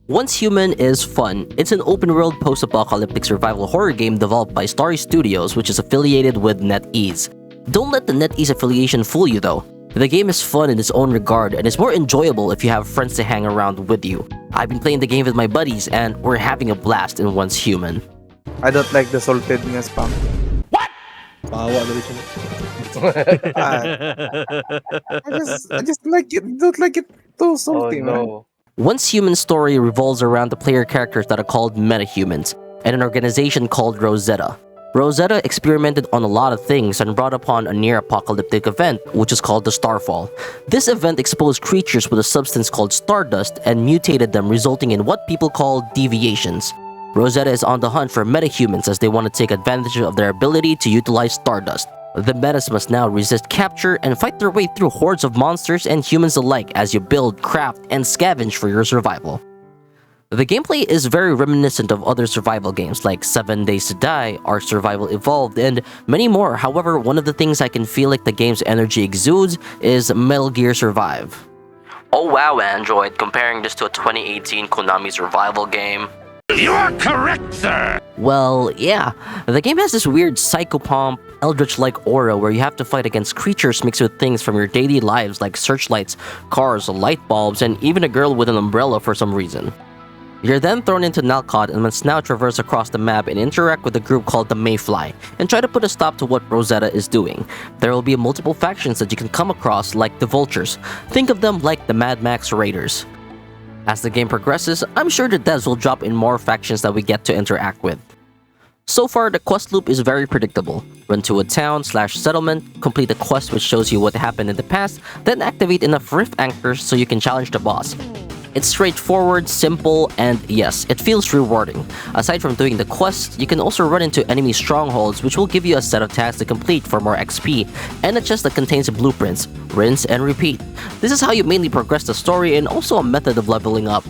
Once Human is fun. It's an open-world post-apocalyptic survival horror game developed by Starry Studios, which is affiliated with NetEase. Don't let the NetEase affiliation fool you though. The game is fun in its own regard and is more enjoyable if you have friends to hang around with you. I've been playing the game with my buddies and we're having a blast in Once Human. I don't like the salted nga spam. Pawa na rin siya. I just like it. Don't like it too salty, man. no. Once Human's story revolves around the player characters that are called metahumans, and an organization called Rosetta. Rosetta experimented on a lot of things and brought upon a near-apocalyptic event, which is called the Starfall. This event exposed creatures with a substance called Stardust and mutated them, resulting in what people call Deviations. Rosetta is on the hunt for metahumans as they want to take advantage of their ability to utilize Stardust. The metas must now resist capture and fight their way through hordes of monsters and humans alike as you build, craft, and scavenge for your survival. The gameplay is very reminiscent of other survival games like 7 Days to Die, Ark Survival Evolved, and many more. However, one of the things I can feel like the game's energy exudes is Metal Gear Survive. Oh wow, Android, comparing this to a 2018 Konami Survival Game. You are correct, sir! Well, yeah. The game has this weird psychopomp, eldritch-like aura where you have to fight against creatures mixed with things from your daily lives like searchlights, cars, light bulbs, and even a girl with an umbrella for some reason. You're then thrown into Nalcott and must now traverse across the map and interact with a group called the Mayfly, and try to put a stop to what Rosetta is doing. There will be multiple factions that you can come across like the Vultures. Think of them like the Mad Max Raiders. As the game progresses, I'm sure the devs will drop in more factions that we get to interact with. So far, the quest loop is very predictable. Run to a town/settlement, complete a quest which shows you what happened in the past, then activate enough rift anchors so you can challenge the boss. It's straightforward, simple, and yes, it feels rewarding. Aside from doing the quests, you can also run into enemy strongholds which will give you a set of tasks to complete for more XP, and a chest that contains blueprints. Rinse and repeat. This is how you mainly progress the story and also a method of leveling up.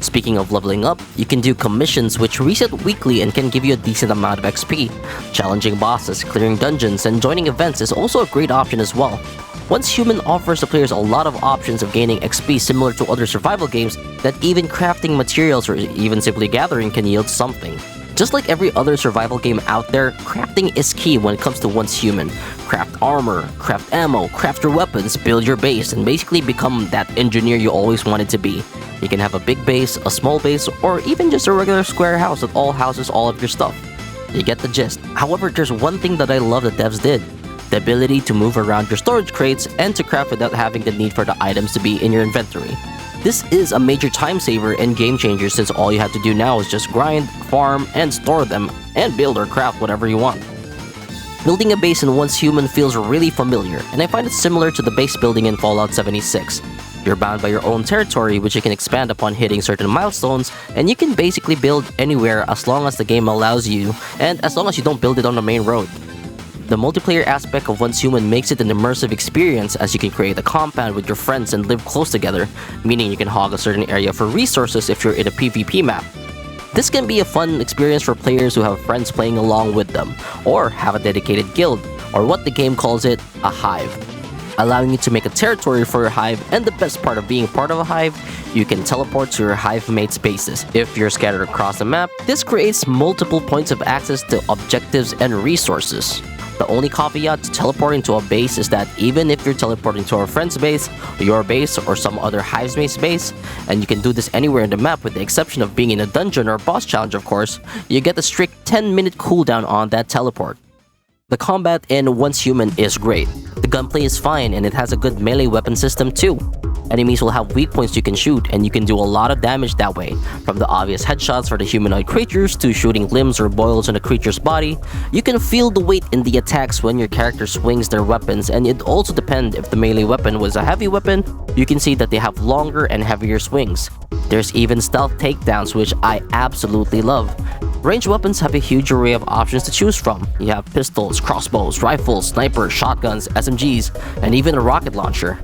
Speaking of leveling up, you can do commissions which reset weekly and can give you a decent amount of XP. Challenging bosses, clearing dungeons, and joining events is also a great option as well. Once Human offers the players a lot of options of gaining XP similar to other survival games that even crafting materials or even simply gathering can yield something. Just like every other survival game out there, crafting is key when it comes to Once Human. Craft armor, craft ammo, craft your weapons, build your base, and basically become that engineer you always wanted to be. You can have a big base, a small base, or even just a regular square house that all houses all of your stuff. You get the gist. However, there's one thing that I love that devs did. The ability to move around your storage crates and to craft without having the need for the items to be in your inventory. This is a major time saver and game changer since all you have to do now is just grind, farm, and store them, and build or craft whatever you want. Building a base in Once Human feels really familiar, and I find it similar to the base building in Fallout 76. You're bound by your own territory which you can expand upon hitting certain milestones, and you can basically build anywhere as long as the game allows you, and as long as you don't build it on the main road. The multiplayer aspect of Once Human makes it an immersive experience as you can create a compound with your friends and live close together, meaning you can hog a certain area for resources if you're in a PvP map. This can be a fun experience for players who have friends playing along with them, or have a dedicated guild, or what the game calls it, a hive. Allowing you to make a territory for your hive, and the best part of being part of a hive, you can teleport to your hive mates' bases. If you're scattered across the map, this creates multiple points of access to objectives and resources. The only caveat to teleporting to a base is that even if you're teleporting to a friend's base, your base, or some other hive's mate's base, and you can do this anywhere in the map with the exception of being in a dungeon or boss challenge of course, you get a strict 10-minute cooldown on that teleport. The combat in Once Human is great. The gunplay is fine and it has a good melee weapon system too. Enemies will have weak points you can shoot, and you can do a lot of damage that way. From the obvious headshots for the humanoid creatures to shooting limbs or boils on a creature's body, you can feel the weight in the attacks when your character swings their weapons, and it also depends if the melee weapon was a heavy weapon, you can see that they have longer and heavier swings. There's even stealth takedowns, which I absolutely love. Ranged weapons have a huge array of options to choose from. You have pistols, crossbows, rifles, snipers, shotguns, SMGs, and even a rocket launcher.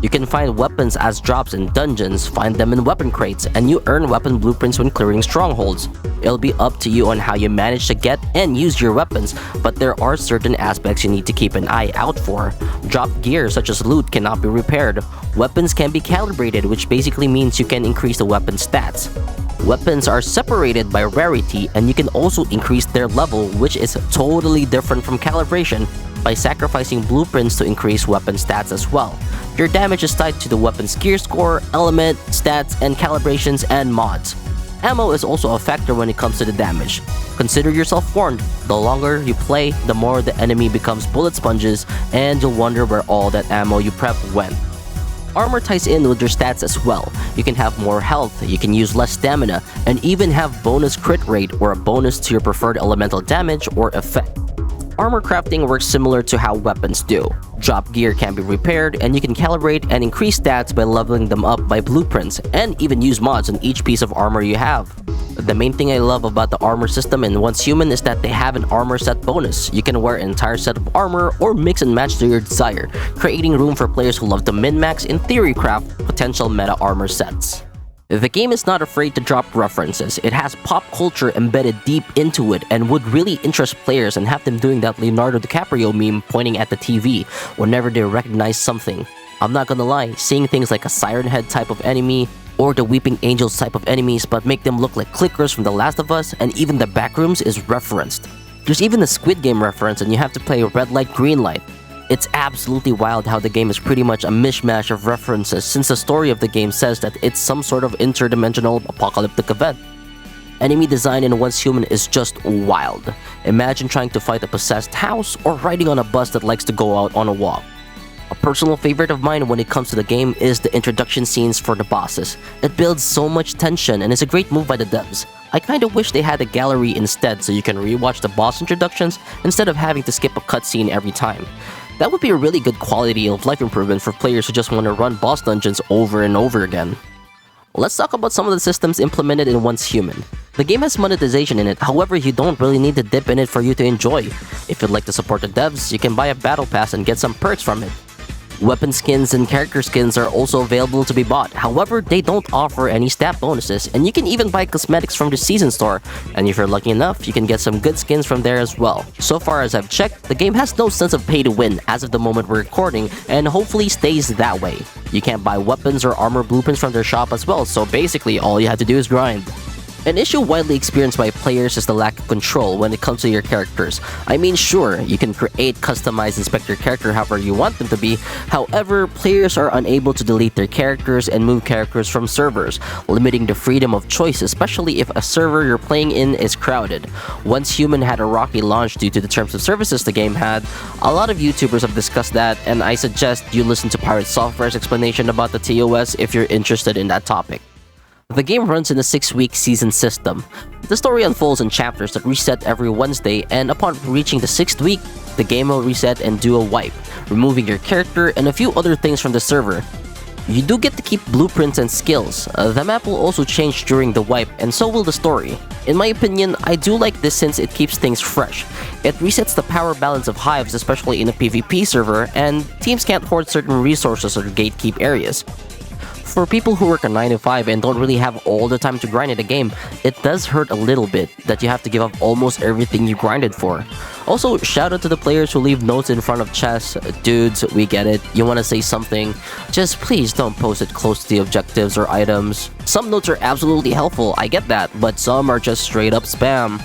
You can find weapons as drops in dungeons, find them in weapon crates, and you earn weapon blueprints when clearing strongholds. It'll be up to you on how you manage to get and use your weapons, but there are certain aspects you need to keep an eye out for. Dropped gear such as loot cannot be repaired. Weapons can be calibrated, which basically means you can increase the weapon's stats. Weapons are separated by rarity, and you can also increase their level, which is totally different from calibration, by sacrificing blueprints to increase weapon stats as well. Your damage is tied to the weapon's gear score, element, stats, and calibrations and mods. Ammo is also a factor when it comes to the damage. Consider yourself warned, the longer you play, the more the enemy becomes bullet sponges, and you'll wonder where all that ammo you prep went. Armor ties in with your stats as well. You can have more health, you can use less stamina, and even have bonus crit rate or a bonus to your preferred elemental damage or effect. Armor crafting works similar to how weapons do. Drop gear can be repaired, and you can calibrate and increase stats by leveling them up by blueprints, and even use mods on each piece of armor you have. The main thing I love about the armor system in Once Human is that they have an armor set bonus. You can wear an entire set of armor or mix and match to your desire, creating room for players who love to min-max and theory craft potential meta armor sets. The game is not afraid to drop references. It has pop culture embedded deep into it and would really interest players and have them doing that Leonardo DiCaprio meme pointing at the TV whenever they recognize something. I'm not gonna lie, seeing things like a siren head type of enemy or the weeping angels type of enemies but make them look like clickers from The Last of Us, and even the backrooms is referenced. There's even a Squid Game reference, and you have to play red light, green light. It's absolutely wild how the game is pretty much a mishmash of references, since the story of the game says that it's some sort of interdimensional apocalyptic event. Enemy design in Once Human is just wild. Imagine trying to fight a possessed house or riding on a bus that likes to go out on a walk. A personal favorite of mine when it comes to the game is the introduction scenes for the bosses. It builds so much tension and is a great move by the devs. I kinda wish they had a gallery instead so you can rewatch the boss introductions instead of having to skip a cutscene every time. That would be a really good quality of life improvement for players who just want to run boss dungeons over and over again. Let's talk about some of the systems implemented in Once Human. The game has monetization in it, however you don't really need to dip in it for you to enjoy. If you'd like to support the devs, you can buy a battle pass and get some perks from it. Weapon skins and character skins are also available to be bought, however they don't offer any stat bonuses, and you can even buy cosmetics from the season store, and if you're lucky enough, you can get some good skins from there as well. So far as I've checked, the game has no sense of pay to win as of the moment we're recording, and hopefully stays that way. You can't buy weapons or armor blueprints from their shop as well, so basically all you have to do is grind. An issue widely experienced by players is the lack of control when it comes to your characters. I mean, sure, you can create, customize, and spec your character however you want them to be, however, players are unable to delete their characters and move characters from servers, limiting the freedom of choice, especially if a server you're playing in is crowded. Once Human had a rocky launch due to the terms of services the game had. A lot of YouTubers have discussed that, and I suggest you listen to Pirate Software's explanation about the TOS if you're interested in that topic. The game runs in a 6-week season system. The story unfolds in chapters that reset every Wednesday, and upon reaching the 6th week, the game will reset and do a wipe, removing your character and a few other things from the server. You do get to keep blueprints and skills. The map will also change during the wipe, and so will the story. In my opinion, I do like this since it keeps things fresh. It resets the power balance of hives, especially in a PvP server, and teams can't hoard certain resources or gatekeep areas. For people who work a 9 to 5 and don't really have all the time to grind in a game, it does hurt a little bit that you have to give up almost everything you grinded for. Also, shout out to the players who leave notes in front of chests. Dudes, we get it. You want to say something? Just please don't post it close to the objectives or items. Some notes are absolutely helpful, I get that, but some are just straight up spam.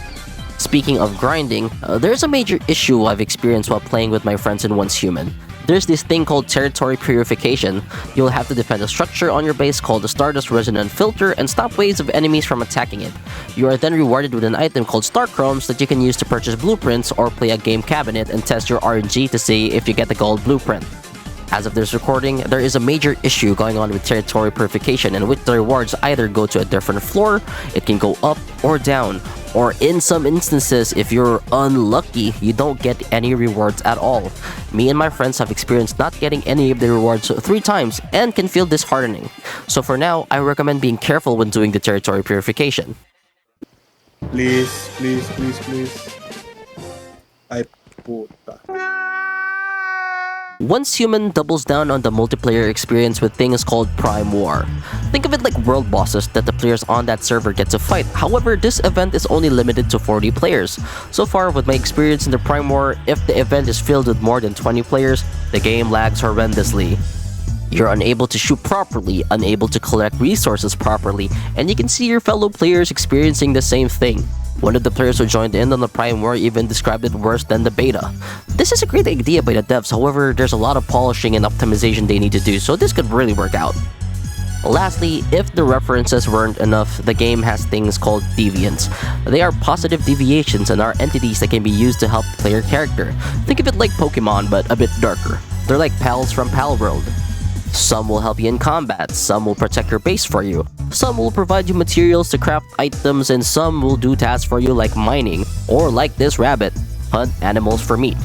Speaking of grinding, there's a major issue I've experienced while playing with my friends in Once Human. There's this thing called territory purification. You'll have to defend a structure on your base called the Stardust resonant filter and stop waves of enemies from attacking it. You are then rewarded with an item called Star Chromes that you can use to purchase blueprints or play a game cabinet and test your RNG to see if you get the gold blueprint. As of this recording, there is a major issue going on with territory purification in which the rewards either go to a different floor, it can go up or down, or in some instances, if you're unlucky, you don't get any rewards at all. Me and my friends have experienced not getting any of the rewards 3 times and can feel disheartening. So for now, I recommend being careful when doing the territory purification. Please, please, please, please. Ay, puta. Once Human doubles down on the multiplayer experience with things called Prime War. Think of it like world bosses that the players on that server get to fight. However, this event is only limited to 40 players. So far, with my experience in the Prime War, if the event is filled with more than 20 players, the game lags horrendously. You're unable to shoot properly, unable to collect resources properly, and you can see your fellow players experiencing the same thing. One of the players who joined in on the Prime War even described it worse than the beta. This is a great idea by the devs, however, there's a lot of polishing and optimization they need to do, so this could really work out. Lastly, if the references weren't enough, the game has things called Deviants. They are positive deviations and are entities that can be used to help the player character. Think of it like Pokemon, but a bit darker. They're like pals from Palworld. Some will help you in combat, some will protect your base for you, some will provide you materials to craft items, and some will do tasks for you like mining, or like this rabbit, hunt animals for meat.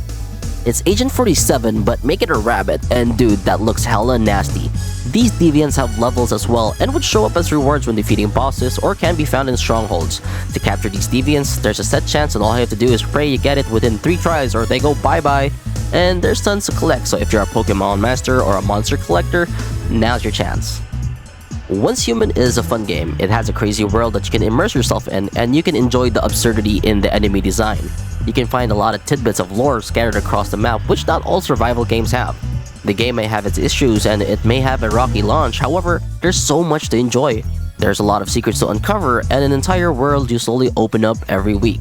It's Agent 47, but make it a rabbit, and dude, that looks hella nasty. These deviants have levels as well, and would show up as rewards when defeating bosses, or can be found in strongholds. To capture these deviants, there's a set chance and all you have to do is pray you get it within 3 tries or they go bye-bye. And there's tons to collect, so if you're a Pokemon master or a monster collector, now's your chance. Once Human is a fun game. It has a crazy world that you can immerse yourself in, and you can enjoy the absurdity in the enemy design. You can find a lot of tidbits of lore scattered across the map, which not all survival games have. The game may have its issues and it may have a rocky launch, however, there's so much to enjoy. There's a lot of secrets to uncover and an entire world you slowly open up every week.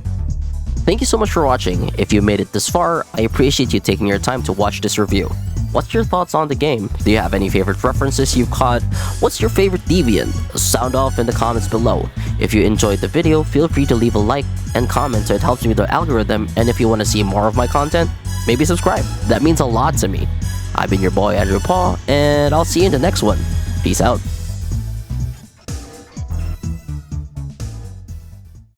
Thank you so much for watching. If you made it this far, I appreciate you taking your time to watch this review. What's your thoughts on the game? Do you have any favorite references you've caught? What's your favorite deviant? Sound off in the comments below. If you enjoyed the video, feel free to leave a like and comment so it helps me with the algorithm, and if you want to see more of my content, maybe subscribe. That means a lot to me. I've been your boy AndroidPAW, and I'll see you in the next one. Peace out.